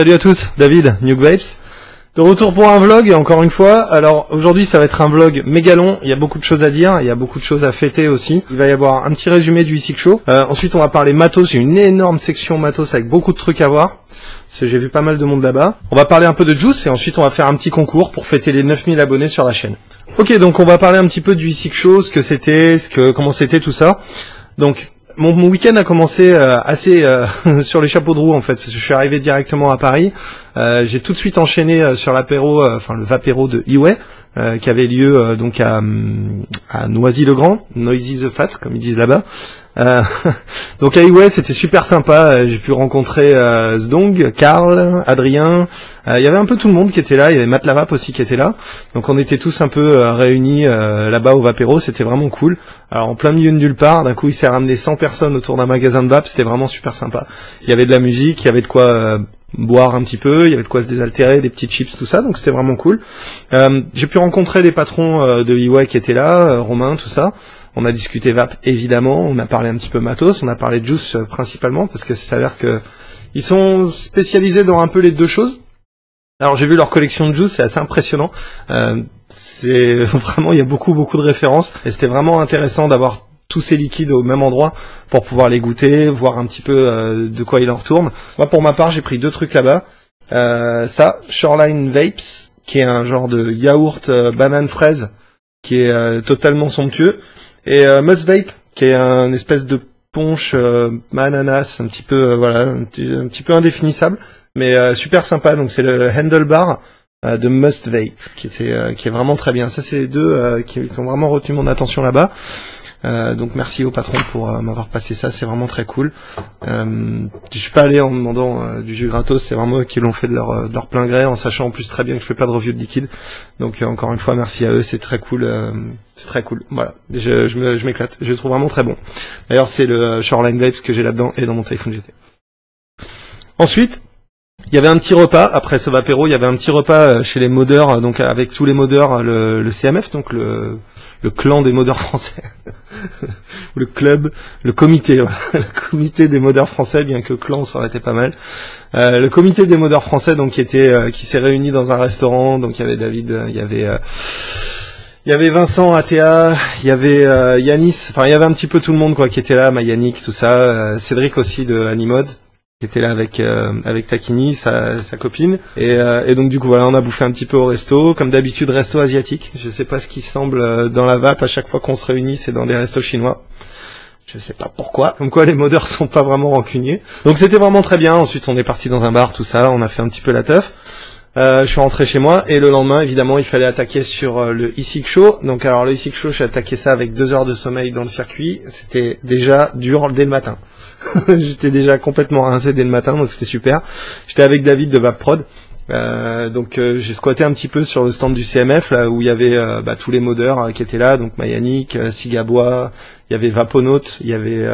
Salut à tous, David, Nuke Vapes. De retour pour un vlog, encore une fois. Alors aujourd'hui ça va être un vlog méga long, il y a beaucoup de choses à dire, il y a beaucoup de choses à fêter aussi. Il va y avoir un petit résumé du e-cig show. Ensuite on va parler matos, j'ai une énorme section matos avec beaucoup de trucs à voir. Parce que j'ai vu pas mal de monde là-bas. On va parler un peu de Juice et ensuite on va faire un petit concours pour fêter les 9000 abonnés sur la chaîne. Ok, donc on va parler un petit peu du e-cig show, ce que c'était, comment c'était tout ça. Donc mon week-end a commencé assez sur les chapeaux de roue en fait, parce que je suis arrivé directement à Paris. J'ai tout de suite enchaîné sur l'apéro, le vapéro de Iway, qui avait lieu donc à Noisy-le-Grand, Noisy the Fat comme ils disent là-bas. Donc à Iway c'était super sympa, j'ai pu rencontrer Zdong, Karl, Adrien, il y avait un peu tout le monde qui était là, il y avait Matt Lavap aussi qui était là, donc on était tous un peu réunis là-bas au Vapéro, c'était vraiment cool. Alors en plein milieu de nulle part, d'un coup il s'est ramené 100 personnes autour d'un magasin de vape, c'était vraiment super sympa. Il y avait de la musique, il y avait de quoi boire un petit peu, il y avait de quoi se désaltérer, des petites chips, tout ça, donc c'était vraiment cool. J'ai pu rencontrer les patrons de Iway qui étaient là, Romain, tout ça. On a discuté vape évidemment, on a parlé un petit peu matos, on a parlé de Juice principalement parce que ça s'avère que ils sont spécialisés dans un peu les deux choses. Alors j'ai vu leur collection de Juice, c'est assez impressionnant. C'est vraiment, il y a beaucoup de références et c'était vraiment intéressant d'avoir tous ces liquides au même endroit pour pouvoir les goûter, voir un petit peu de quoi il en retourne. Moi pour ma part j'ai pris deux trucs là-bas. Ça, Shoreline Vapes, qui est un genre de yaourt banane fraise qui est totalement somptueux. Et Must Vape, qui est un espèce de punch ananas, un petit peu un petit peu indéfinissable, mais super sympa. Donc c'est le Handlebar de Must Vape, qui est vraiment très bien. Ça c'est les deux qui ont vraiment retenu mon attention là-bas. Donc merci au patron pour m'avoir passé ça, c'est vraiment très cool. Je suis pas allé en demandant du jus gratos, c'est vraiment eux qui l'ont fait de leur plein gré, en sachant en plus très bien que je fais pas de review de liquide. Donc encore une fois merci à eux, c'est très cool. C'est très cool. Voilà, je m'éclate, je le trouve vraiment très bon. D'ailleurs c'est le Shoreline Vapes que j'ai là-dedans et dans mon Typhoon GT. Ensuite, il y avait un petit repas, après ce vapéro, il y avait un petit repas chez les modeurs, donc avec tous les modeurs, le CMF, donc le clan des modeurs français, le club, le comité, voilà, le comité des modeurs français, bien que clan ça aurait été pas mal. Le comité des modeurs français, donc qui s'est réuni dans un restaurant, donc il y avait David, il y avait Vincent, ATA, il y avait Yanis, enfin il y avait un petit peu tout le monde quoi qui était là, Yannick, tout ça, Cédric aussi de Animods, qui était là avec Takini, sa copine, et donc du coup voilà, on a bouffé un petit peu au resto, comme d'habitude resto asiatique. Je sais pas ce qui semble dans la vape à chaque fois qu'on se réunit, c'est dans des restos chinois. Je sais pas pourquoi. Comme quoi les modeurs sont pas vraiment rancuniers. Donc c'était vraiment très bien. Ensuite on est parti dans un bar, tout ça, on a fait un petit peu la teuf. Je suis rentré chez moi et le lendemain évidemment il fallait attaquer sur le e-cig show. Donc alors le e-cig show, j'ai attaqué ça avec 2 heures de sommeil dans le circuit. C'était déjà dur dès le matin. J'étais déjà complètement rincé dès le matin, donc c'était super. J'étais avec David de VapProd. Donc j'ai squatté un petit peu sur le stand du CMF là où il y avait tous les modeurs qui étaient là, donc Yannick, Sigabois, il y avait Vaponaut, il y avait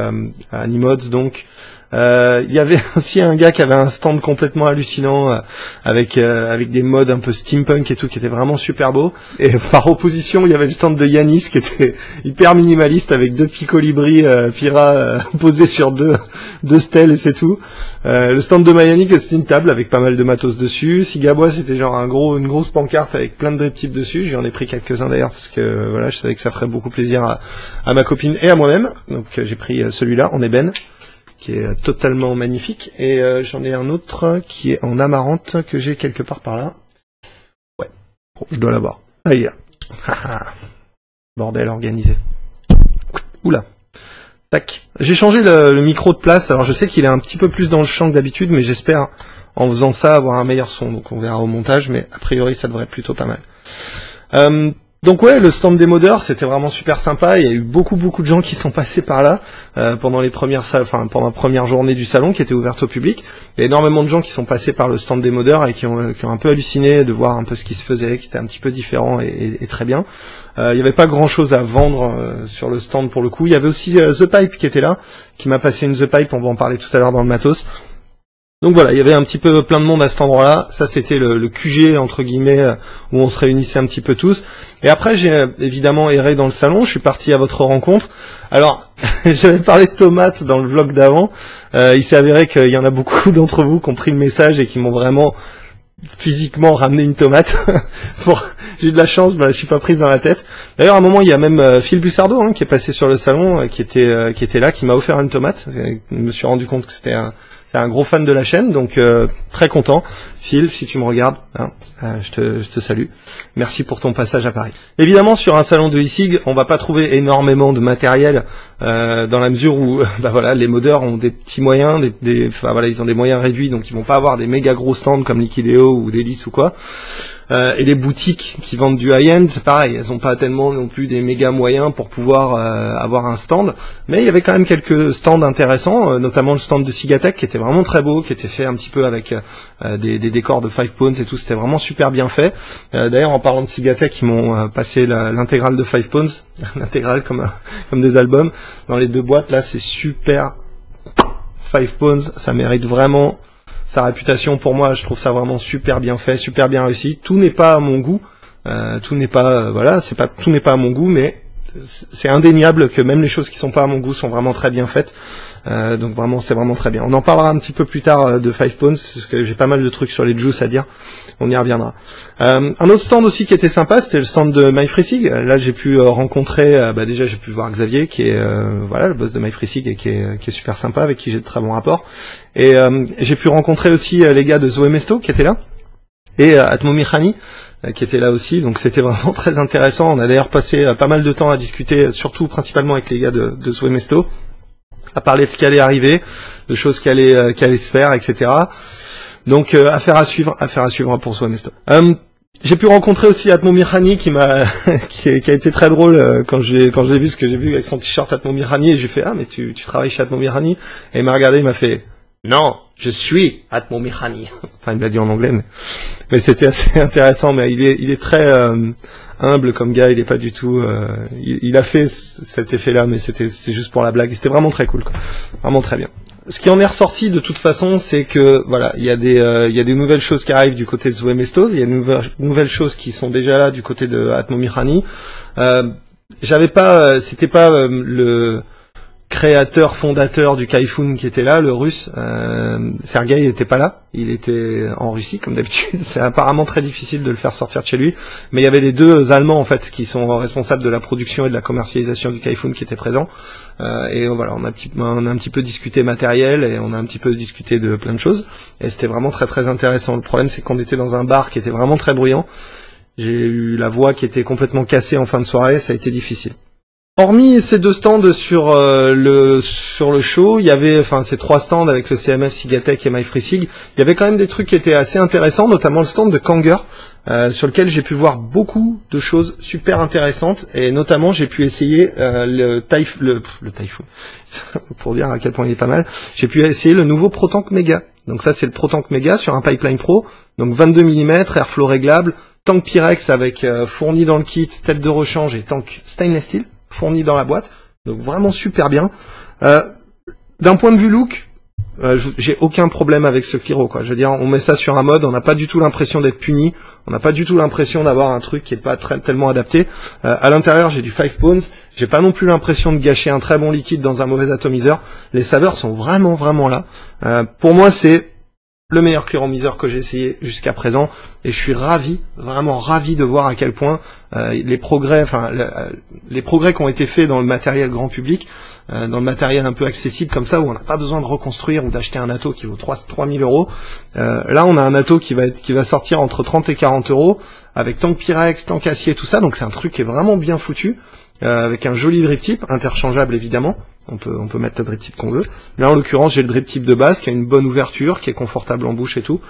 Animods donc. Il y avait aussi un gars qui avait un stand complètement hallucinant avec des modes un peu steampunk et tout qui était vraiment super beau. Et par opposition, il y avait le stand de Yanis qui était hyper minimaliste avec 2 Picolibri Pira posés sur deux stèles et c'est tout. Le stand de Yannick c'était une table avec pas mal de matos dessus. Sigabois c'était genre une grosse pancarte avec plein de drip tips dessus. J'en ai pris quelques-uns d'ailleurs parce que voilà, je savais que ça ferait beaucoup plaisir à ma copine et à moi-même. Donc j'ai pris celui-là en ébène, qui est totalement magnifique, et j'en ai un autre qui est en amarante que j'ai quelque part par là. Ouais, bon, je dois l'avoir. Ah, il y a. Bordel organisé. Oula. Tac. J'ai changé le micro de place, alors je sais qu'il est un petit peu plus dans le champ que d'habitude, mais j'espère en faisant ça avoir un meilleur son, donc on verra au montage, mais a priori ça devrait être plutôt pas mal. Donc ouais, le stand des modeurs, c'était vraiment super sympa. Il y a eu beaucoup de gens qui sont passés par là pendant pendant la première journée du salon qui était ouverte au public. Il y a énormément de gens qui sont passés par le stand des modeurs et qui ont un peu halluciné de voir un peu ce qui se faisait, qui était un petit peu différent et très bien. Il n'y avait pas grand chose à vendre sur le stand pour le coup. Il y avait aussi The Pipe qui était là, qui m'a passé une The Pipe, on va en parler tout à l'heure dans le matos. Donc voilà, il y avait un petit peu plein de monde à cet endroit-là. Ça, c'était le QG, entre guillemets, où on se réunissait un petit peu tous. Et après, j'ai évidemment erré dans le salon. Je suis parti à votre rencontre. Alors, j'avais parlé de tomates dans le vlog d'avant. Il s'est avéré qu'il y en a beaucoup d'entre vous qui ont pris le message et qui m'ont vraiment physiquement ramené une tomate. J'ai eu de la chance, je me la suis pas prise dans la tête. D'ailleurs, à un moment, il y a même Phil Bussardo qui est passé sur le salon, qui était là, qui m'a offert une tomate. Je me suis rendu compte que c'était un gros fan de la chaîne, donc très content. Phil, si tu me regardes, je te salue. Merci pour ton passage à Paris. Évidemment, sur un salon de e-sig, on va pas trouver énormément de matériel dans la mesure où, voilà, les modeurs ont des petits moyens, ils ont des moyens réduits, donc ils vont pas avoir des méga gros stands comme Liquideo ou Delis ou quoi. Et les boutiques qui vendent du high-end, c'est pareil, elles ont pas tellement non plus des méga moyens pour pouvoir avoir un stand, mais il y avait quand même quelques stands intéressants, notamment le stand de Sigatech qui était vraiment très beau, qui était fait un petit peu avec des décors de 5 Pounds et tout, c'était vraiment super bien fait. D'ailleurs, en parlant de Sigatech, ils m'ont passé l'intégrale de 5 Pounds, l'intégrale comme des albums, dans les deux boîtes, là c'est super. 5 Pounds, ça mérite vraiment sa réputation. Pour moi, je trouve ça vraiment super bien fait, super bien réussi. Tout n'est pas à mon goût, tout n'est pas à mon goût, mais c'est indéniable que même les choses qui sont pas à mon goût sont vraiment très bien faites. Donc vraiment, c'est vraiment très bien. On en parlera un petit peu plus tard de 5 Pounds, parce que j'ai pas mal de trucs sur les juice à dire. On y reviendra. Un autre stand aussi qui était sympa, c'était le stand de MyFreeSig. Là, j'ai pu rencontrer, déjà j'ai pu voir Xavier, qui est le boss de MyFreeSig et qui est super sympa, avec qui j'ai de très bons rapports. Et j'ai pu rencontrer aussi les gars de Zoé Mesto qui étaient là, et Atmo Mihani qui était là aussi. Donc c'était vraiment très intéressant. On a d'ailleurs passé pas mal de temps à discuter, surtout principalement avec les gars de Zoé Mesto, à parler de ce qui allait arriver, de choses qui allaient se faire, etc. Donc affaire à suivre pour Zoé Mesto. J'ai pu rencontrer aussi Atmo Mihani qui a été très drôle quand j'ai vu ce que j'ai vu avec son t-shirt Atmo Mihani, et j'ai fait mais tu travailles chez Atmo Mihani, et il m'a regardé, il m'a fait non, je suis Atmo Mihani. Enfin, il me l'a dit en anglais, mais c'était assez intéressant. Mais il est très humble comme gars. Il est pas du tout. Il a fait cet effet-là, mais c'était juste pour la blague. C'était vraiment très cool, quoi. Vraiment très bien. Ce qui en est ressorti de toute façon, c'est que voilà, il y a des nouvelles choses qui arrivent du côté de Zoé Mesto. Il y a de nouvelles choses qui sont déjà là du côté de Atmo Mihani. C'était pas le créateur, fondateur du Kaifun qui était là, le russe. Sergueï n'était pas là, il était en Russie comme d'habitude. C'est apparemment très difficile de le faire sortir de chez lui, mais il y avait les deux Allemands en fait qui sont responsables de la production et de la commercialisation du Kaifun qui étaient présents. Et voilà, on a un petit peu discuté matériel, et on a un petit peu discuté de plein de choses, et c'était vraiment très très intéressant. Le problème, c'est qu'on était dans un bar qui était vraiment très bruyant. J'ai eu la voix qui était complètement cassée en fin de soirée, ça a été difficile. Hormis ces deux stands sur le show, il y avait ces trois stands avec le CMF, Sigatech et MyFreeSig. Il y avait quand même des trucs qui étaient assez intéressants, notamment le stand de Kanger, sur lequel j'ai pu voir beaucoup de choses super intéressantes, et notamment j'ai pu essayer le Typhoon, pour dire à quel point il est pas mal. J'ai pu essayer le nouveau ProTank Mega. Donc ça, c'est le ProTank Mega sur un Pipeline Pro, donc 22 mm, airflow réglable, tank Pyrex avec fourni dans le kit, tête de rechange et tank stainless steel fourni dans la boîte, donc vraiment super bien. D'un point de vue look, j'ai aucun problème avec ce pyro, quoi. Je veux dire, on met ça sur un mode, on n'a pas du tout l'impression d'être puni, on n'a pas du tout l'impression d'avoir un truc qui est pas tellement adapté. À l'intérieur, j'ai du 5 Pounds, j'ai pas non plus l'impression de gâcher un très bon liquide dans un mauvais atomiseur. Les saveurs sont vraiment là. Pour moi, c'est le meilleur clearomiseur que j'ai essayé jusqu'à présent, et je suis vraiment ravi de voir à quel point les progrès qui ont été faits dans le matériel grand public, dans le matériel un peu accessible comme ça, où on n'a pas besoin de reconstruire ou d'acheter un atto qui vaut 3000 €. Là, on a un atto qui va sortir entre 30 et 40 €, avec tank Pyrex, tank acier, tout ça, donc c'est un truc qui est vraiment bien foutu, avec un joli drip tip, interchangeable évidemment. On peut mettre le drip tip qu'on veut. Là, en l'occurrence, j'ai le drip tip de base qui a une bonne ouverture, qui est confortable en bouche et tout.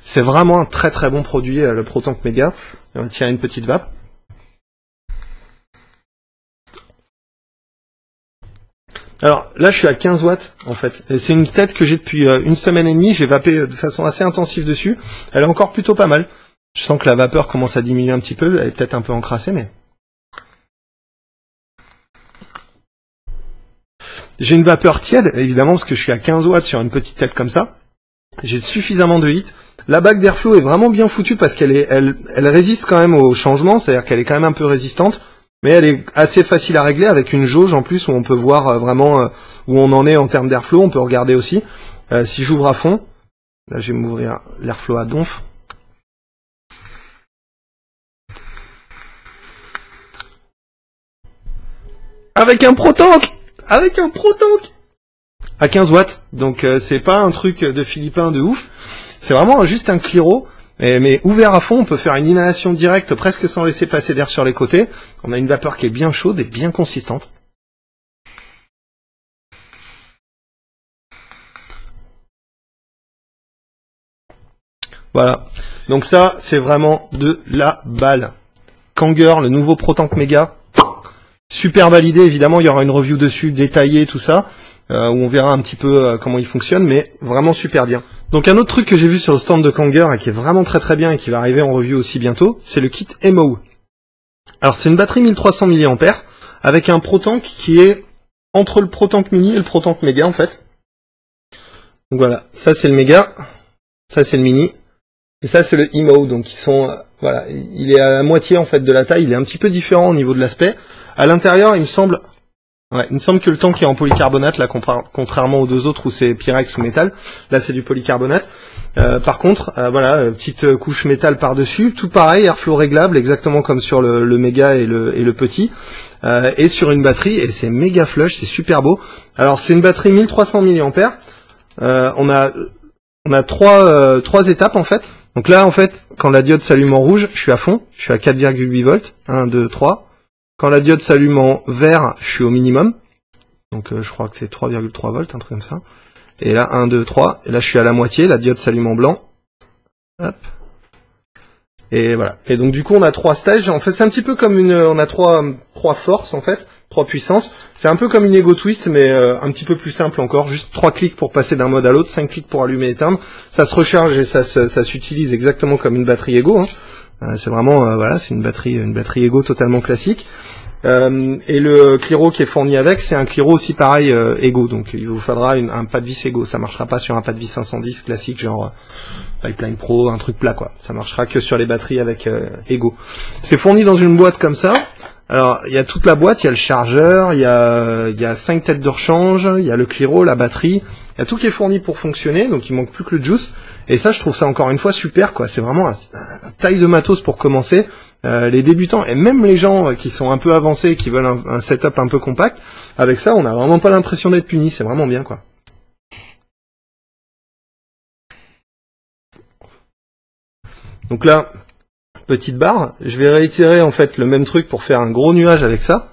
C'est vraiment un très très bon produit, le ProTank Mega. Tiens, une petite vape. Alors là, je suis à 15 watts en fait. Et c'est une tête que j'ai depuis une semaine et demie. J'ai vapé de façon assez intensive dessus. Elle est encore plutôt pas mal. Je sens que la vapeur commence à diminuer un petit peu. Elle est peut-être un peu encrassée, mais... J'ai une vapeur tiède, évidemment, parce que je suis à 15 watts sur une petite tête comme ça. j'ai suffisamment de hits. La bague d'airflow est vraiment bien foutue parce elle résiste quand même au changement, c'est-à-dire qu'elle est quand même un peu résistante, mais elle est assez facile à régler avec une jauge en plus où on peut voir vraiment où on en est en termes d'airflow, on peut regarder aussi. Si j'ouvre à fond, là je vais m'ouvrir l'airflow à donf. Avec un Pro-Tank à 15 watts, donc c'est pas un truc de philippin de ouf, c'est vraiment juste un Cliro, mais ouvert à fond, on peut faire une inhalation directe presque sans laisser passer d'air sur les côtés, on a une vapeur qui est bien chaude et bien consistante. Voilà, donc ça c'est vraiment de la balle. Kanger, le nouveau Pro-Tank Mega, super validé, évidemment il y aura une review dessus détaillée, tout ça, où on verra un petit peu comment il fonctionne, mais vraiment super bien. Donc un autre truc que j'ai vu sur le stand de Kanger et qui est vraiment très très bien et qui va arriver en review aussi bientôt, c'est le kit MO. Alors c'est une batterie 1300 mAh avec un Pro-Tank qui est entre le Pro-Tank Mini et le Pro-Tank Mega en fait. Donc voilà, ça c'est le Mega, ça c'est le Mini, et ça c'est le MO, donc ils sont... voilà, il est à la moitié en fait de la taille, il est un petit peu différent au niveau de l'aspect. À l'intérieur, il me semble que le tank est en polycarbonate, là, contrairement aux deux autres où c'est Pyrex ou métal. Là, c'est du polycarbonate. Par contre, voilà, petite couche métal par-dessus, tout pareil, airflow réglable, exactement comme sur le méga et le petit, et sur une batterie, et c'est méga flush, c'est super beau. Alors, c'est une batterie 1300 mAh. On a trois étapes en fait. Donc là, en fait, quand la diode s'allume en rouge, je suis à fond, je suis à 4,8 volts, 1, 2, 3. Quand la diode s'allume en vert, je suis au minimum. Donc je crois que c'est 3,3 volts, un truc comme ça. Et là, 1, 2, 3. Et là, je suis à la moitié, la diode s'allume en blanc. Hop. Et voilà. Et donc du coup, on a 3 stages. En fait, c'est un petit peu comme on a trois forces, en fait. 3 puissances. C'est un peu comme une Ego Twist, mais un petit peu plus simple encore. Juste 3 clics pour passer d'un mode à l'autre, 5 clics pour allumer et éteindre. Ça se recharge et ça s'utilise exactement comme une batterie Ego, hein. C'est vraiment, voilà, c'est une batterie Ego totalement classique. Et le Cliro qui est fourni avec, c'est un Cliro aussi pareil Ego, donc il vous faudra un pas de vis Ego. Ça marchera pas sur un pas de vis 510 classique, genre Pipeline Pro, un truc plat quoi. Ça marchera que sur les batteries avec Ego. C'est fourni dans une boîte comme ça. Alors il y a toute la boîte, il y a le chargeur, il y a 5 têtes de rechange, il y a le Cliro, la batterie, il y a tout qui est fourni pour fonctionner, donc il manque plus que le juice. Et ça, je trouve ça encore une fois super quoi. C'est vraiment un taille de matos pour commencer. Les débutants et même les gens qui sont un peu avancés, qui veulent un setup un peu compact, avec ça, on n'a vraiment pas l'impression d'être puni. C'est vraiment bien quoi. Donc là, petite barre. Je vais réitérer en fait le même truc pour faire un gros nuage avec ça.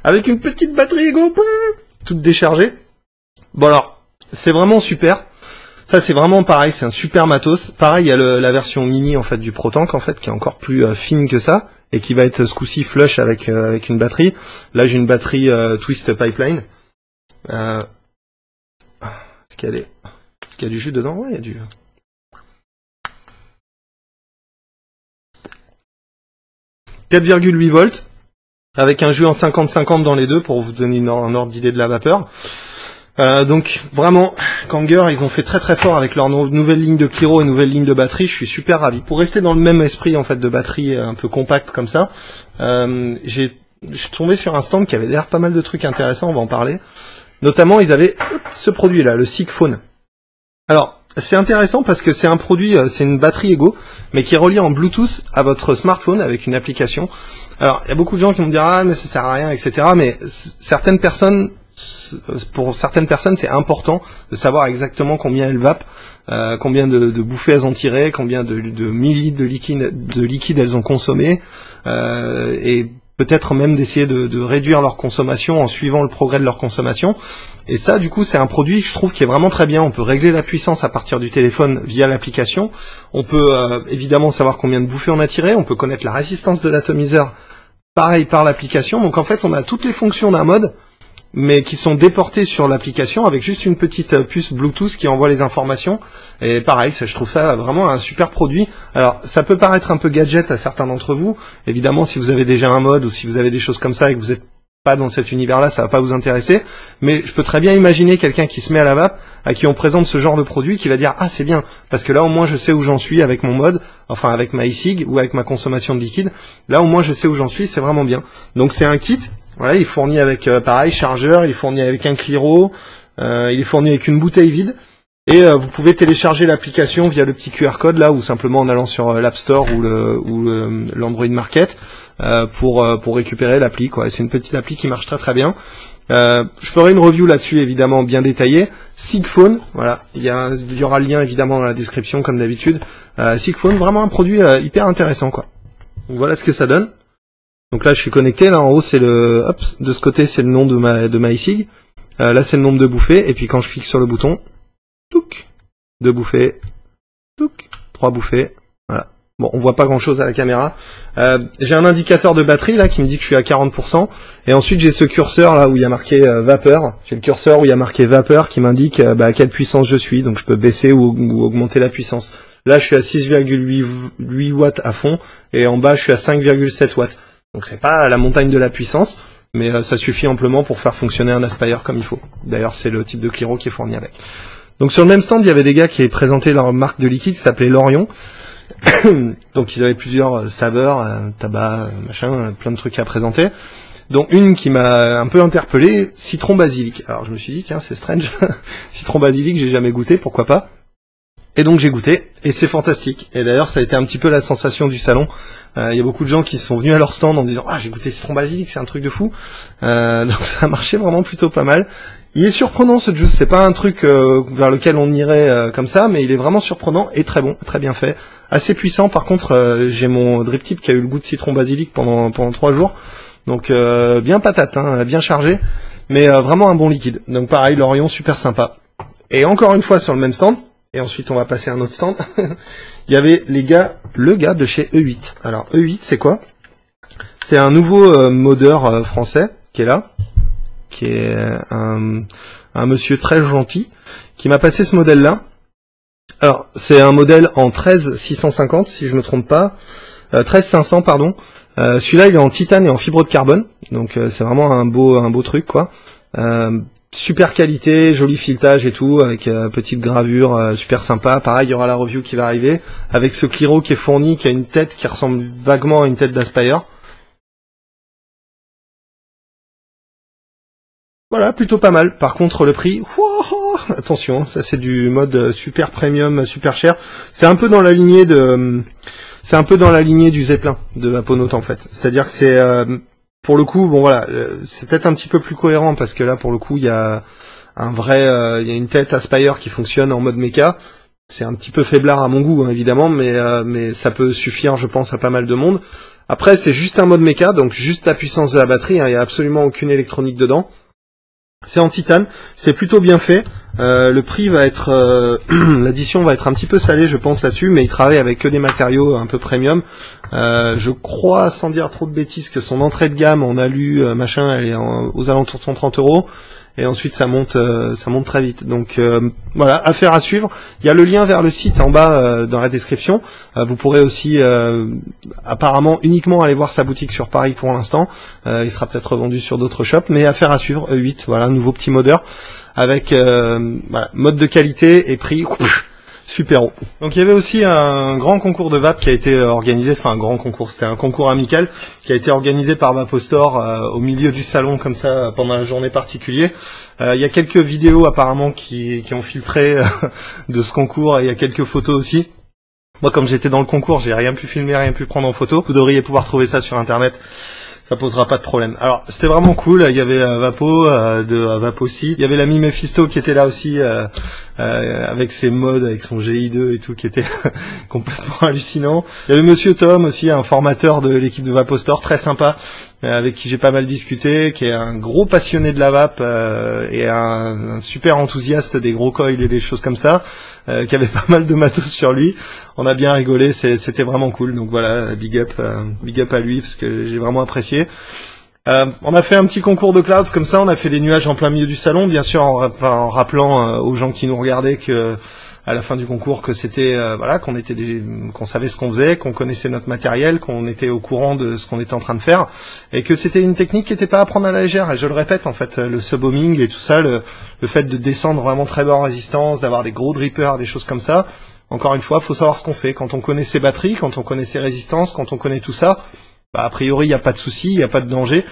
Avec une petite batterie Ego, toute déchargée. Bon alors, c'est vraiment super. Ça c'est vraiment pareil, c'est un super matos. Pareil, il y a la version mini en fait du Pro-Tank en fait qui est encore plus fine que ça et qui va être ce coup-ci flush avec une batterie. Là j'ai une batterie Twist Pipeline. Est-ce qu'il y a du jus dedans? Ouais, il y a du... « 4,8 volts » avec un jus en 50-50 dans les deux pour vous donner un ordre d'idée de la vapeur. Donc vraiment, Kanger, ils ont fait très très fort avec leur nouvelle ligne de Cliro et nouvelle ligne de batterie. Je suis super ravi. Pour rester dans le même esprit en fait de batterie un peu compact comme ça, je suis tombé sur un stand qui avait d'ailleurs pas mal de trucs intéressants. On va en parler. Notamment, ils avaient ce produit là, le SIGPhone. Alors, c'est intéressant parce que c'est un produit, c'est une batterie Ego, mais qui est reliée en Bluetooth à votre smartphone avec une application. Alors, il y a beaucoup de gens qui vont me dire ah mais ça sert à rien, etc. Mais pour certaines personnes, c'est important de savoir exactement combien elles vapent, combien de bouffées elles ont tiré, combien de millilitres de liquide elles ont consommé, et peut-être même d'essayer de réduire leur consommation en suivant le progrès de leur consommation. Et ça, du coup, c'est un produit, je trouve, qui est vraiment très bien. On peut régler la puissance à partir du téléphone via l'application. On peut évidemment savoir combien de bouffées on a tiré. On peut connaître la résistance de l'atomiseur, pareil, par l'application. Donc en fait, on a toutes les fonctions d'un mode, mais qui sont déportés sur l'application avec juste une petite puce Bluetooth qui envoie les informations. Et pareil, je trouve ça vraiment un super produit. Alors, ça peut paraître un peu gadget à certains d'entre vous. Évidemment, si vous avez déjà un mode ou si vous avez des choses comme ça et que vous êtes pas dans cet univers-là, ça va pas vous intéresser. Mais je peux très bien imaginer quelqu'un qui se met à la vape, à qui on présente ce genre de produit, qui va dire ah c'est bien, parce que là au moins je sais où j'en suis avec mon mode, enfin avec ma e-cig ou avec ma consommation de liquide. Là au moins je sais où j'en suis, c'est vraiment bien. Donc c'est un kit. Voilà, il est fourni avec pareil chargeur, il est fourni avec un Cliro, il est fourni avec une bouteille vide. Et vous pouvez télécharger l'application via le petit QR code là, ou simplement en allant sur l'App Store ou l'Android Market pour récupérer l'appli, quoi. C'est une petite appli qui marche très très bien. Je ferai une review là-dessus évidemment bien détaillée. Sigphone, voilà, il y aura le lien évidemment dans la description comme d'habitude. Sigphone, vraiment un produit hyper intéressant, quoi. Donc voilà ce que ça donne. Donc là je suis connecté, là en haut c'est de ce côté c'est le nom de ma e-cig. Là c'est le nombre de bouffées, et puis quand je clique sur le bouton, touc, 2 bouffées, touc, 3 bouffées, voilà. Bon, on voit pas grand chose à la caméra. J'ai un indicateur de batterie là qui me dit que je suis à 40%, et ensuite j'ai ce curseur là où il y a marqué vapeur. J'ai le curseur où il y a marqué vapeur qui m'indique à quelle puissance je suis, donc je peux baisser ou augmenter la puissance. Là je suis à 6,8 watts à fond, et en bas je suis à 5,7 watts. Donc c'est pas la montagne de la puissance, mais ça suffit amplement pour faire fonctionner un Aspire comme il faut. D'ailleurs c'est le type de Cliro qui est fourni avec. Donc sur le même stand, il y avait des gars qui présentaient leur marque de liquide qui s'appelait Lorion. Donc ils avaient plusieurs saveurs, tabac, machin, plein de trucs à présenter. Donc une qui m'a un peu interpellé, citron basilic. Alors je me suis dit tiens c'est strange, citron basilic j'ai jamais goûté, pourquoi pas. Et donc j'ai goûté, et c'est fantastique. Et d'ailleurs ça a été un petit peu la sensation du salon. Il y a beaucoup de gens qui sont venus à leur stand en disant ah j'ai goûté citron basilic, c'est un truc de fou. Donc ça a marché vraiment plutôt pas mal. Il est surprenant ce juice, c'est pas un truc vers lequel on irait comme ça, mais il est vraiment surprenant et très bon, très bien fait. Assez puissant, par contre j'ai mon drip tip qui a eu le goût de citron basilic pendant 3 jours. Donc bien patate, hein, bien chargé, mais vraiment un bon liquide. Donc pareil, Lorion, super sympa. Et encore une fois sur le même stand, et ensuite on va passer à un autre stand, il y avait le gars de chez E8. Alors E8 c'est quoi? C'est un nouveau modeur français qui est là, qui est un monsieur très gentil, qui m'a passé ce modèle-là. Alors, c'est un modèle en 13650, si je me trompe pas, 13500 pardon. Celui-là, il est en titane et en fibre de carbone, donc c'est vraiment un beau truc, quoi. Super qualité, joli filetage et tout, avec petite gravure, super sympa. Pareil, il y aura la review qui va arriver, avec ce Cliro qui est fourni, qui a une tête qui ressemble vaguement à une tête d'Aspire. Voilà, plutôt pas mal. Par contre, le prix, wow, attention, ça c'est du mode super premium, super cher. C'est un peu dans la lignée du Zeppelin de Vaponaut en fait. C'est-à-dire que c'est, pour le coup, bon voilà, c'est peut-être un petit peu plus cohérent parce que là, pour le coup, il y a il y a une tête Aspire qui fonctionne en mode méca. C'est un petit peu faiblard à mon goût, hein, évidemment, mais ça peut suffire, je pense, à pas mal de monde. Après, c'est juste un mode méca, donc juste la puissance de la batterie. Hein, il y a absolument aucune électronique dedans. C'est en titane, c'est plutôt bien fait. Le prix va être, l'addition va être un petit peu salée, je pense là-dessus, mais il travaille avec que des matériaux un peu premium. Je crois, sans dire trop de bêtises, que son entrée de gamme en alu, machin, elle est aux alentours de 130 €. Et ensuite ça monte très vite. Donc voilà, affaire à suivre. Il y a le lien vers le site en bas dans la description. Vous pourrez aussi apparemment uniquement aller voir sa boutique sur Paris pour l'instant. Il sera peut-être revendu sur d'autres shops, mais affaire à suivre. E8, voilà, un nouveau petit modeur avec voilà, mode de qualité et prix. Super haut. Donc il y avait aussi un grand concours de vape qui a été organisé, enfin un grand concours, c'était un concours amical qui a été organisé par Vapostore au milieu du salon comme ça pendant la journée particulière. Il y a quelques vidéos apparemment qui ont filtré de ce concours et il y a quelques photos aussi. Moi comme j'étais dans le concours, j'ai rien pu filmer, rien pu prendre en photo. Vous devriez pouvoir trouver ça sur internet. Ça posera pas de problème. Alors c'était vraiment cool. Il y avait Vapo de Vaposi. Il y avait l'ami Mephisto qui était là aussi avec ses mods, avec son GI2 et tout, qui était complètement hallucinant. Il y avait Monsieur Tom aussi, un formateur de l'équipe de Vapostore, très sympa, avec qui j'ai pas mal discuté, qui est un gros passionné de la vape et un super enthousiaste des gros coils et des choses comme ça, qui avait pas mal de matos sur lui. On a bien rigolé, c'était vraiment cool. Donc voilà, big up à lui parce que j'ai vraiment apprécié. On a fait un petit concours de clouds comme ça, on a fait des nuages en plein milieu du salon, bien sûr en rappelant aux gens qui nous regardaient que à la fin du concours que c'était voilà, qu'on savait ce qu'on faisait, qu'on connaissait notre matériel, qu'on était au courant de ce qu'on était en train de faire, et que c'était une technique qui n'était pas à prendre à la légère. Et je le répète, en fait, le subbombing et tout ça, le fait de descendre vraiment très bas en résistance, d'avoir des gros drippers, des choses comme ça. Encore une fois, faut savoir ce qu'on fait. Quand on connaît ses batteries, quand on connaît ses résistances, quand on connaît tout ça, bah, a priori, il n'y a pas de souci, il n'y a pas de danger.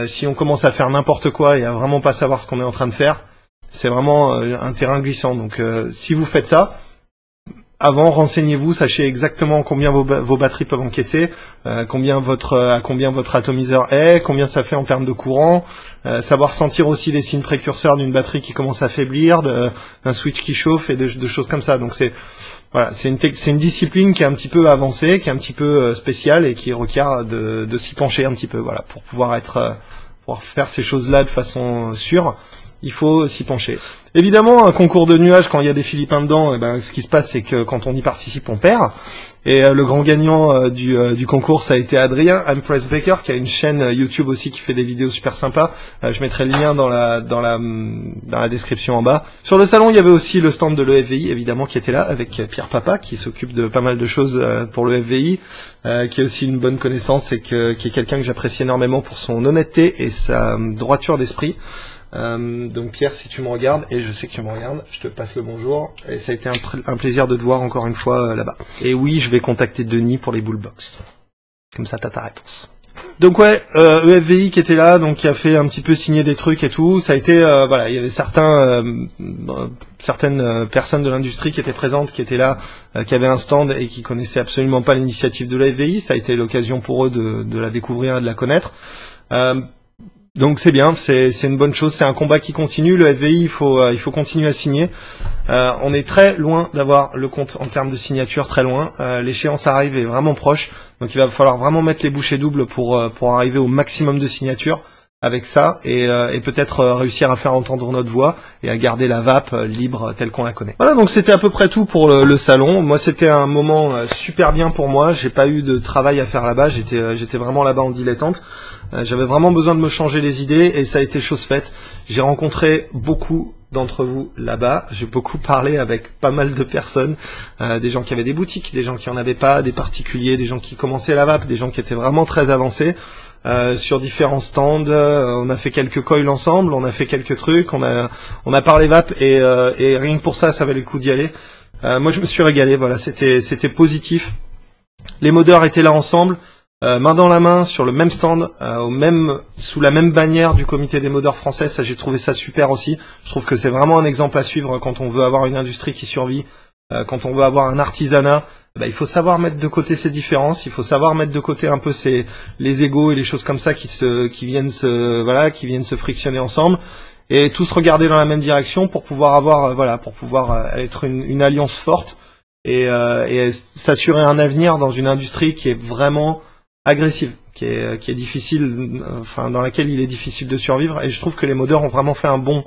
Si on commence à faire n'importe quoi et à vraiment pas savoir ce qu'on est en train de faire, c'est vraiment un terrain glissant. Donc si vous faites ça, avant, renseignez-vous, sachez exactement combien vos batteries peuvent encaisser, à combien votre atomiseur est, combien ça fait en termes de courant, savoir sentir aussi les signes précurseurs d'une batterie qui commence à faiblir, d'un switch qui chauffe et de choses comme ça. Donc c'est une discipline qui est un petit peu avancée, qui est un petit peu spéciale et qui requiert de s'y pencher un petit peu, voilà, pour pouvoir faire ces choses-là de façon sûre. Il faut s'y pencher. Évidemment, un concours de nuages, quand il y a des Philippins dedans, ce qui se passe, c'est que quand on y participe, on perd. Et le grand gagnant du concours, ça a été Adrien Empress Baker, qui a une chaîne YouTube aussi qui fait des vidéos super sympas. Je mettrai le lien dans la description en bas. Sur le salon, il y avait aussi le stand de l'EFVI, évidemment, qui était là, avec Pierre Papa, qui s'occupe de pas mal de choses pour l'EFVI, qui a aussi une bonne connaissance et qui est quelqu'un que j'apprécie énormément pour son honnêteté et sa droiture d'esprit. Donc Pierre, si tu me regardes, et je sais que tu me regardes, je te passe le bonjour, et ça a été un plaisir de te voir encore une fois là-bas. Et oui, je vais contacter Denis pour les Bullbox. Comme ça, t'as ta réponse. Donc ouais, EFVI qui était là, donc qui a fait un petit peu signer des trucs et tout. Ça a été, voilà, il y avait certaines personnes de l'industrie qui étaient présentes, qui étaient là, qui avaient un stand et qui connaissaient absolument pas l'initiative de l'EFVI. Ça a été l'occasion pour eux de la découvrir et de la connaître. Donc c'est bien, c'est une bonne chose, c'est un combat qui continue. Le FVI, il faut continuer à signer. On est très loin d'avoir le compte en termes de signature, très loin. L'échéance arrive, est vraiment proche, donc il va falloir vraiment mettre les bouchées doubles pour arriver au maximum de signatures avec ça et peut-être réussir à faire entendre notre voix et à garder la vape libre telle qu'on la connaît. Voilà, donc c'était à peu près tout pour le salon. Moi, c'était un moment super bien pour moi. J'ai pas eu de travail à faire là-bas. J'étais vraiment là-bas en dilettante. J'avais vraiment besoin de me changer les idées et ça a été chose faite. J'ai rencontré beaucoup d'entre vous là-bas. J'ai beaucoup parlé avec pas mal de personnes, des gens qui avaient des boutiques, des gens qui en avaient pas, des particuliers, des gens qui commençaient la vape, des gens qui étaient vraiment très avancés. Sur différents stands, on a fait quelques coils ensemble, on a fait quelques trucs, on a parlé vape et rien que pour ça, ça valait le coup d'y aller. Moi, je me suis régalé. Voilà, c'était positif. Les modeurs étaient là ensemble. Main dans la main sur le même stand, sous la même bannière du comité des modeurs français. Ça, j'ai trouvé ça super aussi. Je trouve que c'est vraiment un exemple à suivre quand on veut avoir une industrie qui survit, quand on veut avoir un artisanat. Il faut savoir mettre de côté ces différences, il faut savoir mettre de côté un peu les égos et les choses comme ça qui viennent se frictionner ensemble et tous regarder dans la même direction pour pouvoir être une alliance forte et s'assurer un avenir dans une industrie qui est vraiment agressive, qui est difficile, dans laquelle il est difficile de survivre. Et je trouve que les modeurs ont vraiment fait un bon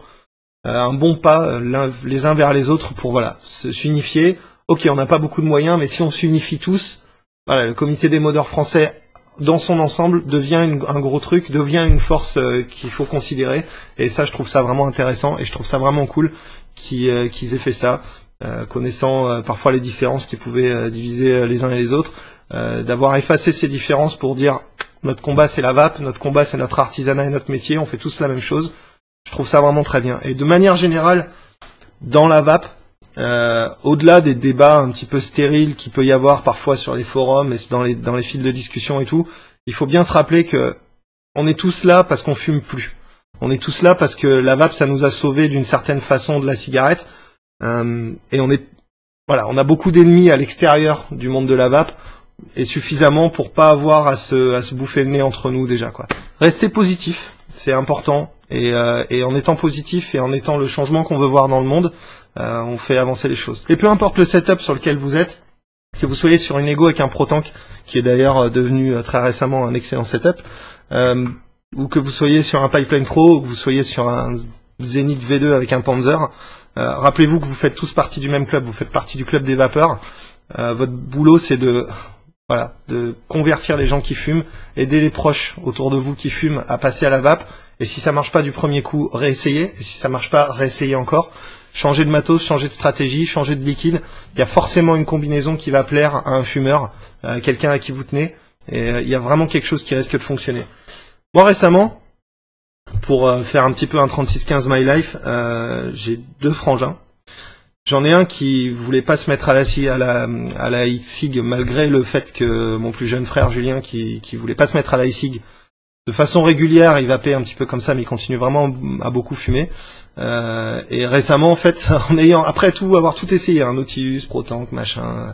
pas les uns vers les autres pour s'unifier. Ok, on n'a pas beaucoup de moyens, mais si on s'unifie tous, voilà, le comité des modeurs français dans son ensemble devient un gros truc, devient une force qu'il faut considérer. Et ça, je trouve ça vraiment intéressant et je trouve ça vraiment cool qu'ils aient fait ça, connaissant parfois les différences qui pouvaient diviser les uns et les autres. D'avoir effacé ces différences pour dire notre combat c'est la vape, notre combat c'est notre artisanat et notre métier, on fait tous la même chose. Je trouve ça vraiment très bien. Et de manière générale, dans la vape, au-delà des débats un petit peu stériles qu'il peut y avoir parfois sur les forums et dans les fils de discussion et tout, il faut bien se rappeler que on est tous là parce qu'on fume plus. On est tous là parce que la vape ça nous a sauvés d'une certaine façon de la cigarette. Et on a beaucoup d'ennemis à l'extérieur du monde de la vape. Et suffisamment pour pas avoir à se bouffer le nez entre nous déjà, quoi. Restez positif, c'est important, et en étant positif et en étant le changement qu'on veut voir dans le monde, on fait avancer les choses. Et peu importe le setup sur lequel vous êtes, que vous soyez sur une Ego avec un ProTank, qui est d'ailleurs devenu très récemment un excellent setup, ou que vous soyez sur un Pipeline Pro, ou que vous soyez sur un Zenith V2 avec un Panzer, rappelez-vous que vous faites tous partie du même club, vous faites partie du club des vapeurs. Votre boulot c'est de Voilà, de convertir les gens qui fument, aider les proches autour de vous qui fument à passer à la vape. Et si ça marche pas du premier coup, réessayer. Et si ça marche pas, réessayer encore. Changer de matos, changer de stratégie, changer de liquide. Il y a forcément une combinaison qui va plaire à un fumeur, à quelqu'un à qui vous tenez. Et il y a vraiment quelque chose qui risque de fonctionner. Moi récemment, pour faire un petit peu un 3615 My Life, j'ai 2 frangins. J'en ai un qui voulait pas se mettre à la e-cig malgré le fait que mon plus jeune frère Julien qui voulait pas se mettre à la e-cig de façon régulière, il vapait un petit peu comme ça, mais il continue vraiment à beaucoup fumer. Et récemment, en fait, après avoir tout essayé, Nautilus, Protank, machin,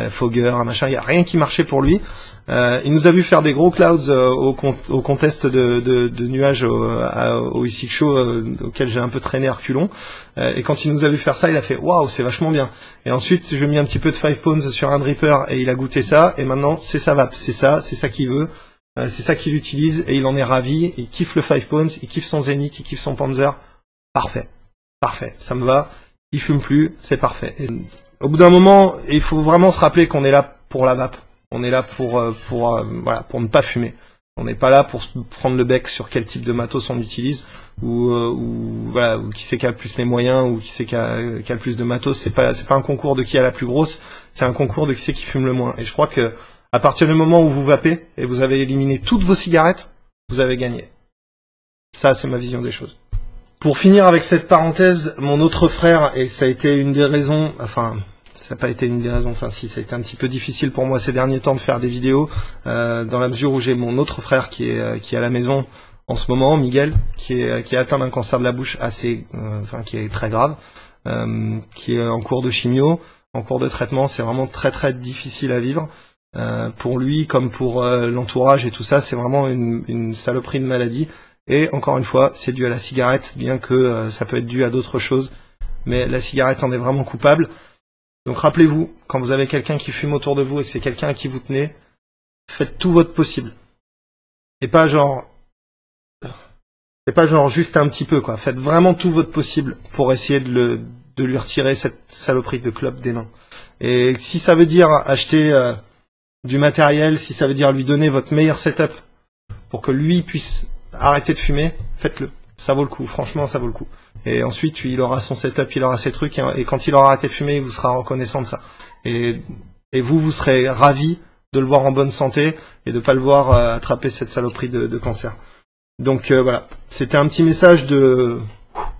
Fogger, machin, il y a rien qui marchait pour lui. Il nous a vu faire des gros clouds au contest de nuages au e-cig show auquel j'ai un peu traîné à reculons. Et quand il nous a vu faire ça, il a fait waouh, c'est vachement bien. Et ensuite, je mis un petit peu de 5 pounds sur un dripper et il a goûté ça. Et maintenant, c'est sa vape, c'est ça qu'il veut. C'est ça qu'il utilise et il en est ravi. Il kiffe le 5 pounds, il kiffe son Zenith, il kiffe son Panzer. Parfait, ça me va. Il fume plus, c'est parfait. Et au bout d'un moment, il faut vraiment se rappeler qu'on est là pour la vape. On est là pour ne pas fumer. On n'est pas là pour prendre le bec sur quel type de matos on utilise ou qui c'est qui a le plus les moyens ou qui c'est qui a le plus de matos. C'est pas un concours de qui a la plus grosse. C'est un concours de qui c'est qui fume le moins. Et je crois que à partir du moment où vous vapez et vous avez éliminé toutes vos cigarettes, vous avez gagné. Ça, c'est ma vision des choses. Pour finir avec cette parenthèse, mon autre frère, et ça a été une des raisons, ça n'a pas été une des raisons, si, ça a été un petit peu difficile pour moi ces derniers temps de faire des vidéos, dans la mesure où j'ai mon autre frère qui est à la maison en ce moment, Miguel, qui est atteint d'un cancer de la bouche qui est très grave, qui est en cours de chimio, en cours de traitement. C'est vraiment très très difficile à vivre. Pour lui, comme pour l'entourage et tout ça, c'est vraiment une saloperie de maladie. Et encore une fois, c'est dû à la cigarette, bien que ça peut être dû à d'autres choses. Mais la cigarette en est vraiment coupable. Donc rappelez-vous, quand vous avez quelqu'un qui fume autour de vous et que c'est quelqu'un à qui vous tenez, faites tout votre possible. Et pas genre juste un petit peu, quoi. Faites vraiment tout votre possible pour essayer de lui retirer cette saloperie de clope des mains. Et si ça veut dire acheter du matériel, si ça veut dire lui donner votre meilleur setup pour que lui puisse arrêter de fumer, faites-le. Ça vaut le coup, franchement ça vaut le coup. Et ensuite il aura son setup, il aura ses trucs, et quand il aura arrêté de fumer, il vous sera reconnaissant de ça. Et vous serez ravi de le voir en bonne santé et de pas le voir attraper cette saloperie de cancer. Donc voilà, c'était un petit message de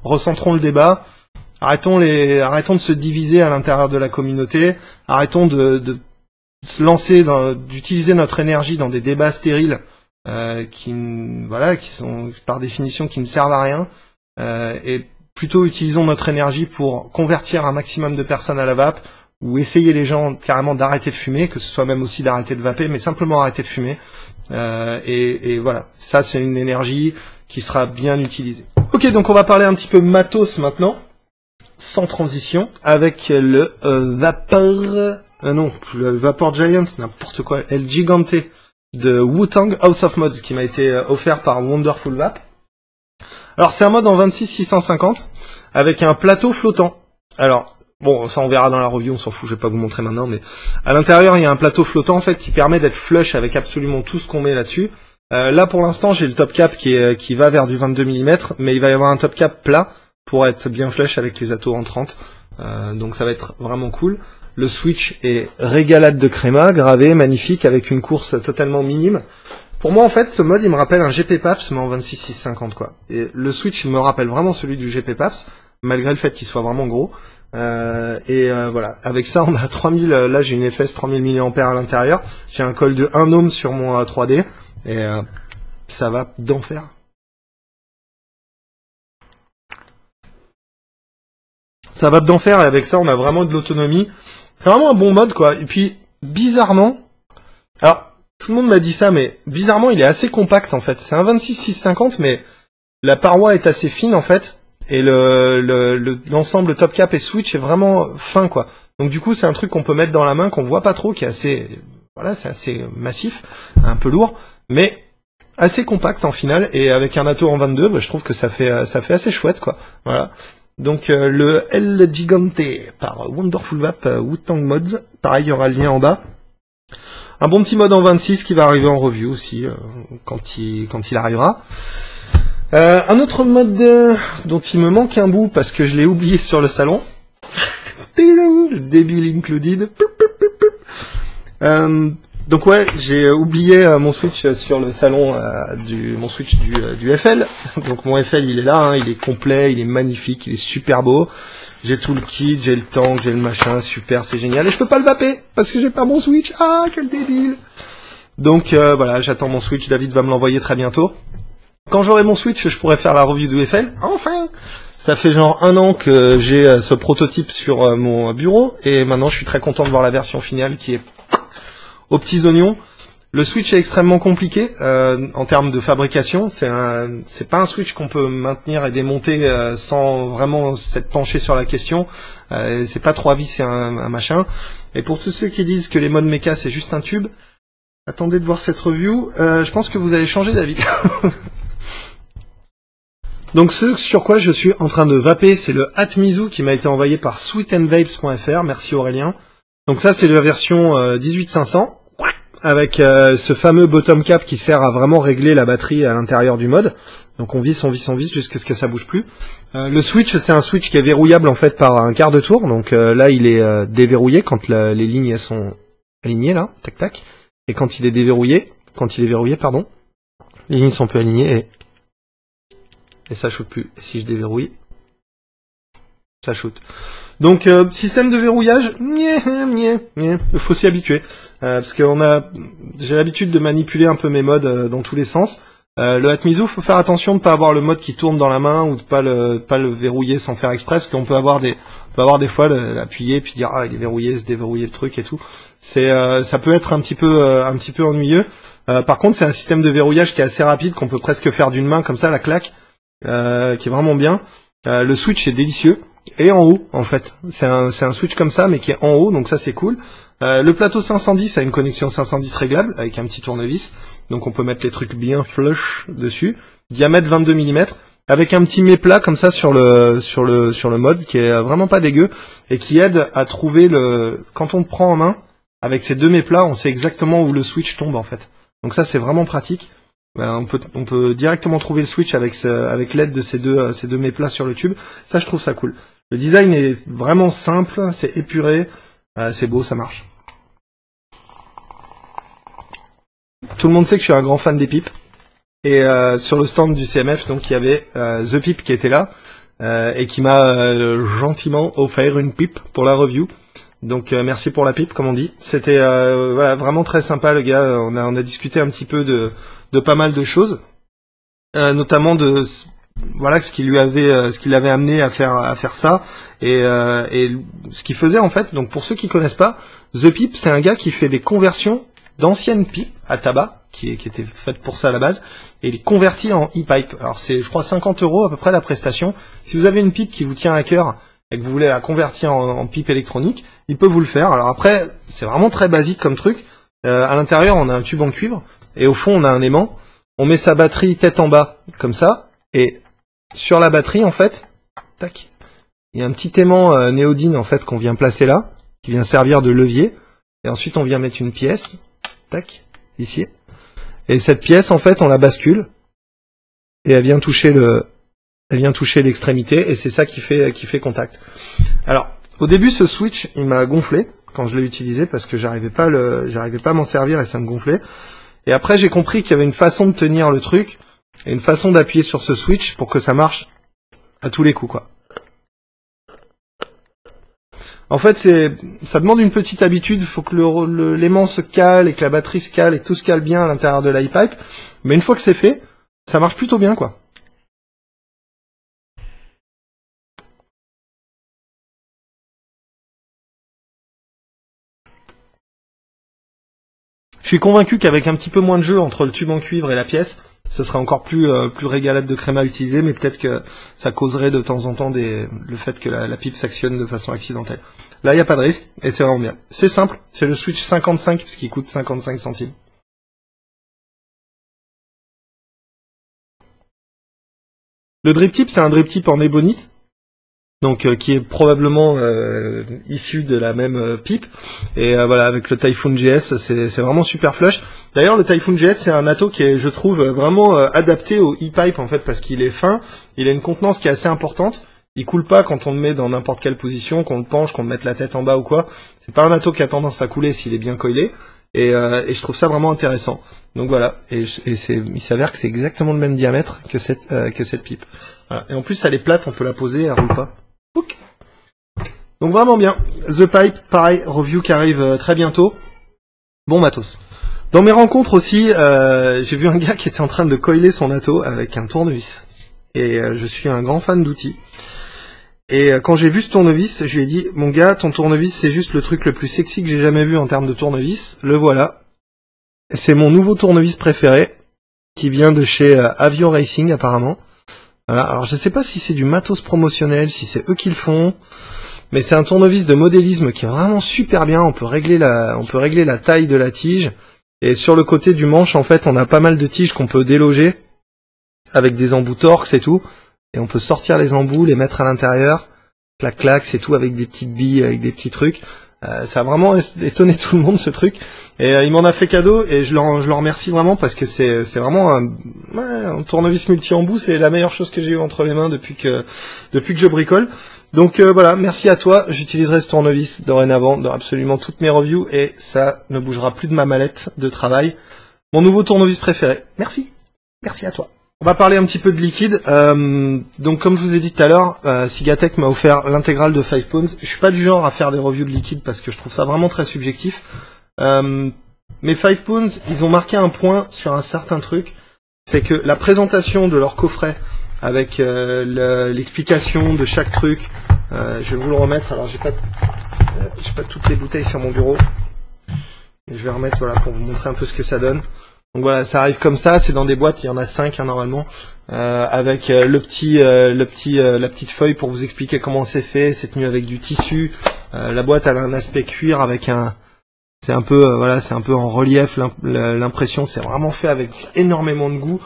recentrons le débat, arrêtons de se diviser à l'intérieur de la communauté, arrêtons de se lancer d'utiliser notre énergie dans des débats stériles qui sont par définition qui ne servent à rien, et plutôt utilisons notre énergie pour convertir un maximum de personnes à la vape ou essayer les gens carrément d'arrêter de fumer, que ce soit même aussi d'arrêter de vaper, mais simplement arrêter de fumer. Et voilà, ça c'est une énergie qui sera bien utilisée. Ok, donc on va parler un petit peu matos maintenant, sans transition, avec le Vapor Giant, n'importe quoi, El Gigante de Wu-Tang House of Mods, qui m'a été offert par Wonderful Vape. Alors c'est un mode en 26-650 avec un plateau flottant. Alors bon, ça on verra dans la review, on s'en fout, je vais pas vous montrer maintenant, mais à l'intérieur il y a un plateau flottant en fait qui permet d'être flush avec absolument tout ce qu'on met là-dessus. Là pour l'instant j'ai le top cap qui va vers du 22 mm, mais il va y avoir un top cap plat pour être bien flush avec les atos en 30. Donc ça va être vraiment cool. Le switch est régalade de créma, gravé, magnifique, avec une course totalement minime. Pour moi, en fait, ce mode, il me rappelle un GP PAPS, mais en 26-650, quoi. Et le switch, il me rappelle vraiment celui du GP PAPS, malgré le fait qu'il soit vraiment gros. Voilà. Avec ça, on a 3000, là, j'ai une FS 3000 mAh à l'intérieur. J'ai un col de 1 ohm sur mon 3D. Et ça va d'enfer. Ça va d'enfer, et avec ça, on a vraiment de l'autonomie. C'est vraiment un bon mode, quoi. Et puis, bizarrement, alors, tout le monde m'a dit ça, mais bizarrement, il est assez compact, en fait. C'est un 26-650, mais la paroi est assez fine, en fait. Et l'ensemble top cap et switch est vraiment fin, quoi. Donc, du coup, c'est un truc qu'on peut mettre dans la main, qu'on voit pas trop, qui est assez, voilà, c'est assez massif, un peu lourd, mais assez compact, en final. Et avec un ato en 22, bah, je trouve que ça fait assez chouette, quoi. Voilà. Donc le El Gigante par Wonderful Vape Wu-Tang Mods, pareil il y aura le lien en bas. Un bon petit mode en 26 qui va arriver en review aussi quand il arrivera. Un autre mode dont il me manque un bout parce que je l'ai oublié sur le salon. Débile included. Donc ouais, j'ai oublié mon Switch sur le salon mon Switch du FL. Donc mon FL il est là, hein, il est complet, il est magnifique, il est super beau. J'ai tout le kit, j'ai le tank, j'ai le machin, super, c'est génial. Et je peux pas le vaper parce que j'ai pas mon Switch. Ah, quel débile. Donc voilà, j'attends mon Switch, David va me l'envoyer très bientôt. Quand j'aurai mon Switch, je pourrai faire la review du FL. Enfin, ça fait genre 1 an que j'ai ce prototype sur mon bureau et maintenant je suis très content de voir la version finale qui est aux petits oignons. Le Switch est extrêmement compliqué en termes de fabrication. C'est pas un Switch qu'on peut maintenir et démonter sans vraiment s'être penché sur la question. C'est pas 3 vis et un machin. Et pour tous ceux qui disent que les modes mecha c'est juste un tube, attendez de voir cette review. Je pense que vous allez changer d'avis. Donc ce sur quoi je suis en train de vaper, c'est le Atmizu qui m'a été envoyé par sweetandvapes.fr. Merci Aurélien. Donc ça c'est la version 18500 avec ce fameux bottom cap qui sert à vraiment régler la batterie à l'intérieur du mode. Donc on visse jusqu'à ce que ça bouge plus. Le switch c'est un switch qui est verrouillable en fait par un quart de tour. Donc là il est déverrouillé quand les lignes elles sont alignées là, tac tac. Et quand il est verrouillé, pardon, les lignes sont plus alignées et ça shoot plus. Et si je déverrouille, ça shoot. Donc système de verrouillage, il faut s'y habituer. Parce que j'ai l'habitude de manipuler un peu mes modes dans tous les sens. Le Atmizu, faut faire attention de pas avoir le mode qui tourne dans la main ou de pas le verrouiller sans faire exprès, parce qu'on peut avoir des fois l'appuyer puis dire ah il est verrouillé, se déverrouiller le truc et tout. Ça peut être un petit peu ennuyeux. Par contre c'est un système de verrouillage qui est assez rapide, qu'on peut presque faire d'une main comme ça, la claque, qui est vraiment bien. Le switch est délicieux. Et en haut, en fait. C'est un switch comme ça, mais qui est en haut, donc ça c'est cool. Le plateau 510 a une connexion 510 réglable, avec un petit tournevis. Donc on peut mettre les trucs bien flush dessus. Diamètre 22 mm, avec un petit méplat comme ça sur le mode, qui est vraiment pas dégueu, et qui aide à trouver quand on le prend en main, avec ces deux méplats, on sait exactement où le switch tombe, en fait. Donc ça c'est vraiment pratique. On peut directement trouver le switch avec l'aide de ces deux méplats sur le tube. Ça je trouve ça cool. Le design est vraiment simple, c'est épuré, c'est beau, ça marche. Tout le monde sait que je suis un grand fan des pipes. Et sur le stand du CMF, donc il y avait The Pipe qui était là et qui m'a gentiment offert une pipe pour la review. Donc merci pour la pipe, comme on dit. C'était voilà, vraiment très sympa le gars. On a discuté un petit peu de pas mal de choses, notamment de voilà ce qui l'avait amené à faire ça et ce qu'il faisait en fait. Donc pour ceux qui connaissent pas, The Pipe, c'est un gars qui fait des conversions d'anciennes pipes à tabac qui étaient faites pour ça à la base et les convertit en e-pipe. Alors c'est je crois 50 € à peu près la prestation. Si vous avez une pipe qui vous tient à cœur et que vous voulez la convertir en pipe électronique, il peut vous le faire. Alors après c'est vraiment très basique comme truc. À l'intérieur on a un tube en cuivre et au fond on a un aimant. On met sa batterie tête en bas comme ça et sur la batterie en fait, tac, il y a un petit aimant néodyne en fait qu'on vient placer là, qui vient servir de levier. Et ensuite on vient mettre une pièce, tac, ici. Et cette pièce en fait on la bascule et elle vient toucher l'extrémité et c'est ça qui fait contact. Alors au début ce switch il m'a gonflé quand je l'ai utilisé parce que j'arrivais pas à m'en servir et ça me gonflait. Et après j'ai compris qu'il y avait une façon de tenir le truc et une façon d'appuyer sur ce switch pour que ça marche à tous les coups quoi. En fait ça demande une petite habitude, il faut que l'aimant se cale et que la batterie se cale et que tout se cale bien à l'intérieur de l'iPipe, mais une fois que c'est fait, ça marche plutôt bien quoi. Je suis convaincu qu'avec un petit peu moins de jeu entre le tube en cuivre et la pièce, ce serait encore plus régalade de crème à utiliser, mais peut-être que ça causerait de temps en temps le fait que la pipe s'actionne de façon accidentelle. Là, il n'y a pas de risque, et c'est vraiment bien. C'est simple, c'est le Switch 55, puisqu'il coûte 55 centimes. Le drip tip, c'est un drip tip en ébonite. donc qui est probablement issu de la même pipe. Et voilà, avec le Typhoon GS, c'est vraiment super flush. D'ailleurs, le Typhoon GS, c'est un atto qui est, je trouve, vraiment adapté au e-pipe en fait, parce qu'il est fin, il a une contenance qui est assez importante. Il coule pas quand on le met dans n'importe quelle position, qu'on le penche, qu'on le mette la tête en bas ou quoi. C'est pas un atto qui a tendance à couler s'il est bien coilé. Et je trouve ça vraiment intéressant. Donc voilà. Et il s'avère que c'est exactement le même diamètre que cette pipe. Voilà. Et en plus, elle est plate, on peut la poser, elle roule pas. Ok. Donc vraiment bien. The Pipe, pareil, review qui arrive très bientôt. Bon matos. Dans mes rencontres aussi, j'ai vu un gars qui était en train de coiler son atto avec un tournevis. Et je suis un grand fan d'outils. Et quand j'ai vu ce tournevis, je lui ai dit, mon gars, ton tournevis, c'est juste le truc le plus sexy que j'ai jamais vu en termes de tournevis. Le voilà. C'est mon nouveau tournevis préféré, qui vient de chez Avio Racing, apparemment. Voilà. Alors, je sais pas si c'est du matos promotionnel, si c'est eux qui le font, mais c'est un tournevis de modélisme qui est vraiment super bien. On peut régler la taille de la tige. Et sur le côté du manche, en fait, on a pas mal de tiges qu'on peut déloger, avec des embouts Torx et tout. Et on peut sortir les embouts, les mettre à l'intérieur, clac clac, c'est tout avec des petites billes, avec des petits trucs. Ça a vraiment étonné tout le monde ce truc. Et il m'en a fait cadeau et je le remercie vraiment parce que c'est vraiment un tournevis multi-embout, c'est la meilleure chose que j'ai eu entre les mains depuis que je bricole. Donc voilà, merci à toi. J'utiliserai ce tournevis dorénavant dans absolument toutes mes reviews et ça ne bougera plus de ma mallette de travail. Mon nouveau tournevis préféré. Merci. Merci à toi. On va parler un petit peu de liquide. Donc comme je vous ai dit tout à l'heure, Sigatech m'a offert l'intégrale de 5 Pounds. Je suis pas du genre à faire des reviews de liquide parce que je trouve ça vraiment très subjectif. Mais 5 Pounds, ils ont marqué un point sur un certain truc, c'est que la présentation de leur coffret avec l'explication de chaque truc, je vais vous le remettre. Alors j'ai pas toutes les bouteilles sur mon bureau, mais je vais remettre voilà pour vous montrer un peu ce que ça donne. Donc voilà, ça arrive comme ça, c'est dans des boîtes, il y en a 5 hein, normalement, avec la petite feuille pour vous expliquer comment c'est fait, c'est tenu avec du tissu. La boîte elle a un aspect cuir avec c'est un peu en relief l'impression, c'est vraiment fait avec énormément de goût.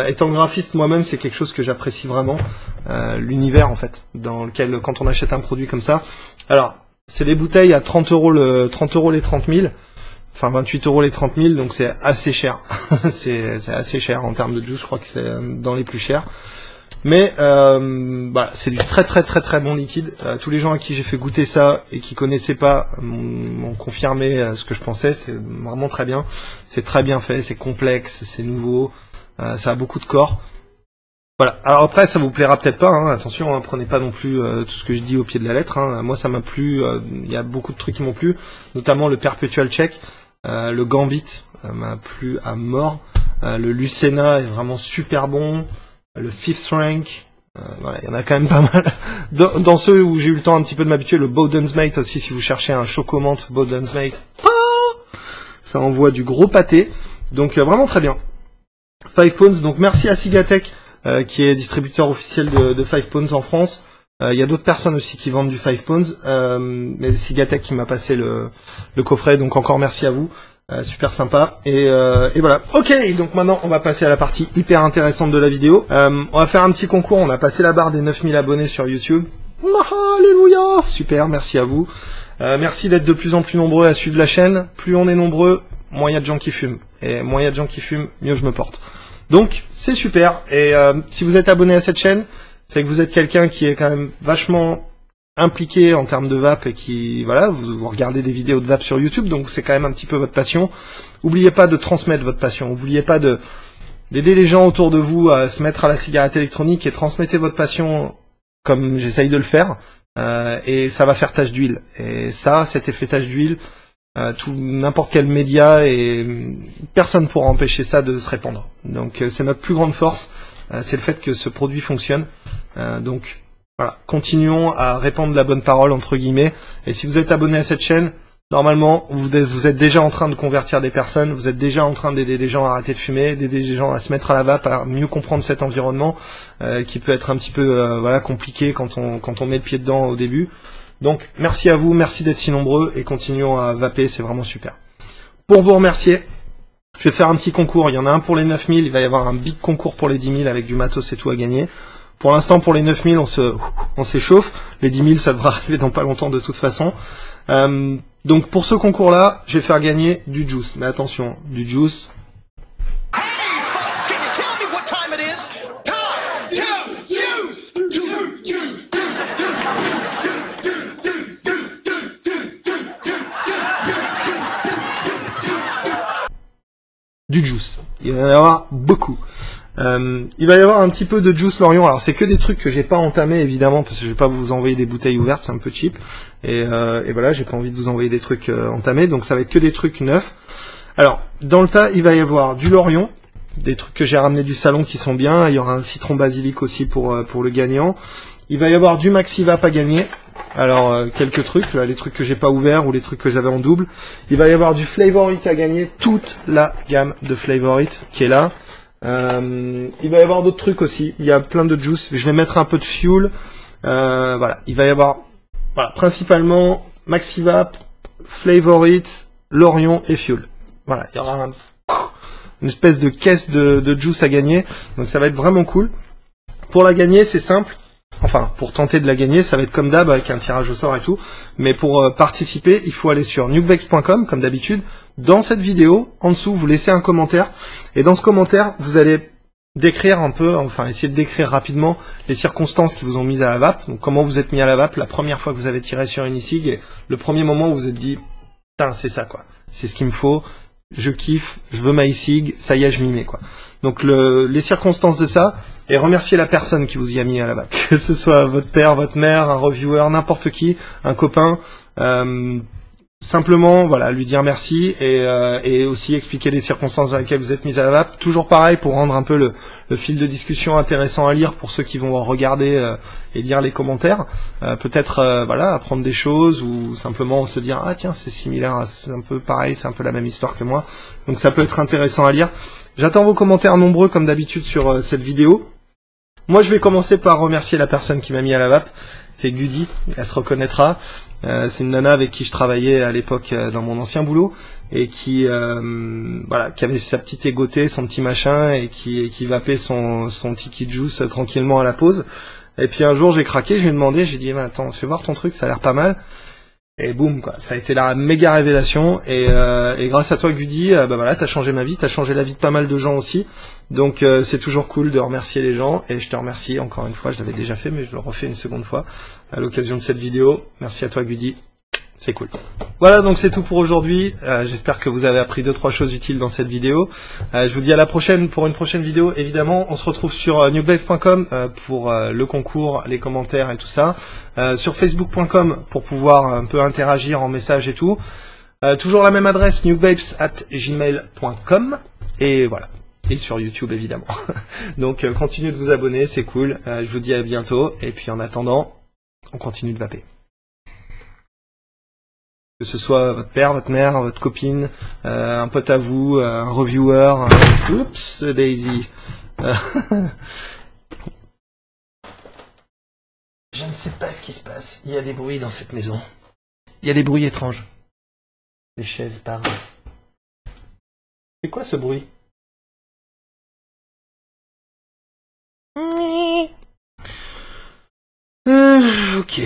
Étant graphiste moi-même, c'est quelque chose que j'apprécie vraiment, l'univers en fait, dans lequel quand on achète un produit comme ça. Alors, c'est des bouteilles à 30 euros les 30 000. Enfin 28 euros les 30 000, donc c'est assez cher. c'est assez cher en termes de juice, je crois que c'est dans les plus chers. Mais voilà, c'est du très très très très bon liquide. Tous les gens à qui j'ai fait goûter ça et qui connaissaient pas m'ont confirmé ce que je pensais. C'est vraiment très bien. C'est très bien fait, c'est complexe, c'est nouveau, ça a beaucoup de corps. Voilà. Alors après, ça vous plaira peut-être pas. Hein. Attention, hein, prenez pas non plus tout ce que je dis au pied de la lettre. Hein. Moi, ça m'a plu. Il y a beaucoup de trucs qui m'ont plu, notamment le Perpetual Check. Le Gambit m'a plu à mort. Le Lucena est vraiment super bon. Le Fifth Rank, voilà, il y en a quand même pas mal. Dans ceux où j'ai eu le temps un petit peu de m'habituer, le Bowden's Mate aussi, si vous cherchez un chocomante Bowden's Mate, ça envoie du gros pâté. Donc vraiment très bien. 5 Pounds, donc merci à Sigatech qui est distributeur officiel de 5 Pounds en France. Il y a d'autres personnes aussi qui vendent du 5 Pounds, mais Sigatech qui m'a passé le coffret, donc encore merci à vous, super sympa, et voilà. Ok, donc maintenant on va passer à la partie hyper intéressante de la vidéo. On va faire un petit concours, on a passé la barre des 9000 abonnés sur YouTube. Alléluia, super, merci à vous. Merci d'être de plus en plus nombreux à suivre la chaîne. Plus on est nombreux, moins il y a de gens qui fument, et moins il y a de gens qui fument, mieux je me porte. Donc c'est super, et si vous êtes abonné à cette chaîne, c'est que vous êtes quelqu'un qui est quand même vachement impliqué en termes de vape et qui, voilà, vous regardez des vidéos de vape sur YouTube, donc c'est quand même un petit peu votre passion. Oubliez pas de transmettre votre passion, oubliez pas d'aider les gens autour de vous à se mettre à la cigarette électronique et transmettez votre passion comme j'essaye de le faire, et ça va faire tache d'huile. Et ça, cet effet tache d'huile, n'importe quel média et personne pourra empêcher ça de se répandre. Donc c'est notre plus grande force, c'est le fait que ce produit fonctionne. Donc voilà, continuons à répandre la bonne parole entre guillemets. Et si vous êtes abonné à cette chaîne, normalement vous êtes déjà en train de convertir des personnes, vous êtes déjà en train d'aider des gens à arrêter de fumer, d'aider des gens à se mettre à la vape, à mieux comprendre cet environnement qui peut être un petit peu voilà compliqué quand on met le pied dedans au début. Donc merci à vous, merci d'être si nombreux et continuons à vaper, c'est vraiment super. Pour vous remercier, je vais faire un petit concours, il y en a un pour les 9000, il va y avoir un big concours pour les 10 000 avec du matos et tout à gagner. Pour l'instant, pour les 9000, on s'échauffe. Les 10 000, ça devra arriver dans pas longtemps de toute façon. Donc pour ce concours-là, je vais faire gagner du juice. Mais attention, du juice. Du juice. Il va y en avoir beaucoup. Il va y avoir un petit peu de juice Lorion. Alors c'est que des trucs que j'ai pas entamé évidemment parce que je vais pas vous envoyer des bouteilles ouvertes, c'est un peu cheap. Et voilà, j'ai pas envie de vous envoyer des trucs entamés, donc ça va être que des trucs neufs. Alors dans le tas, il va y avoir du Lorion, des trucs que j'ai ramené du salon qui sont bien. Il y aura un citron basilic aussi pour le gagnant. Il va y avoir du Maxivap à gagner. Alors quelques trucs, là, les trucs que j'ai pas ouverts ou les trucs que j'avais en double. Il va y avoir du Flavor It à gagner, toute la gamme de Flavor It qui est là. Il va y avoir d'autres trucs aussi. Il y a plein de juice. Je vais mettre un peu de fuel. Voilà, il va y avoir principalement Maxivap, Flavor It, Lorion et fuel. Voilà, il y aura une espèce de caisse de juice à gagner. Donc ça va être vraiment cool. Pour la gagner, c'est simple. Enfin, pour tenter de la gagner, ça va être comme d'hab avec un tirage au sort et tout. Mais pour participer, il faut aller sur nukevapes.com comme d'habitude. Dans cette vidéo, en dessous, vous laissez un commentaire. Et dans ce commentaire, vous allez décrire un peu, enfin essayer de décrire rapidement les circonstances qui vous ont mis à la vape. Donc comment vous êtes mis à la vape la première fois que vous avez tiré sur une e-cig et le premier moment où vous vous êtes dit « Putain, c'est ça quoi, c'est ce qu'il me faut, je kiffe, je veux ma e-cig, ça y est, je m'y mets quoi ». Donc les circonstances de ça, et remercier la personne qui vous y a mis à la vape. Que ce soit votre père, votre mère, un reviewer, n'importe qui, un copain. Simplement, voilà, lui dire merci et aussi expliquer les circonstances dans lesquelles vous êtes mis à la vape. Toujours pareil pour rendre un peu le fil de discussion intéressant à lire pour ceux qui vont regarder et lire les commentaires. Peut-être voilà, apprendre des choses ou simplement se dire ah tiens c'est similaire, c'est un peu pareil, c'est un peu la même histoire que moi. Donc ça peut être intéressant à lire. J'attends vos commentaires nombreux comme d'habitude sur cette vidéo. Moi je vais commencer par remercier la personne qui m'a mis à la vape. C'est Gudi, elle se reconnaîtra. C'est une nana avec qui je travaillais à l'époque dans mon ancien boulot et qui voilà, qui avait sa petite égotée, son petit machin et qui vapait son tiki juice tranquillement à la pause. Et puis un jour j'ai craqué, je lui ai demandé, j'ai dit attends, fais voir ton truc, ça a l'air pas mal. Et boum quoi, ça a été la méga révélation et grâce à toi Gudi, bah voilà, t'as changé ma vie, t'as changé la vie de pas mal de gens aussi. Donc c'est toujours cool de remercier les gens et je te remercie encore une fois, je l'avais déjà fait mais je le refais une seconde fois à l'occasion de cette vidéo. Merci à toi Gudi, c'est cool. Voilà donc c'est tout pour aujourd'hui, j'espère que vous avez appris 2-3 choses utiles dans cette vidéo. Je vous dis à la prochaine pour une prochaine vidéo, évidemment on se retrouve sur nukevapes.com pour le concours, les commentaires et tout ça, sur facebook.com pour pouvoir un peu interagir en message et tout, toujours la même adresse nukevapes@gmail.com et voilà. Et sur YouTube évidemment. Donc continuez de vous abonner, c'est cool. Je vous dis à bientôt. Et puis en attendant, on continue de vaper. Que ce soit votre père, votre mère, votre copine, un pote à vous, un reviewer, oups, Daisy. Je ne sais pas ce qui se passe. Il y a des bruits dans cette maison. Il y a des bruits étranges. Les chaises parlent. C'est quoi ce bruit ? Ok.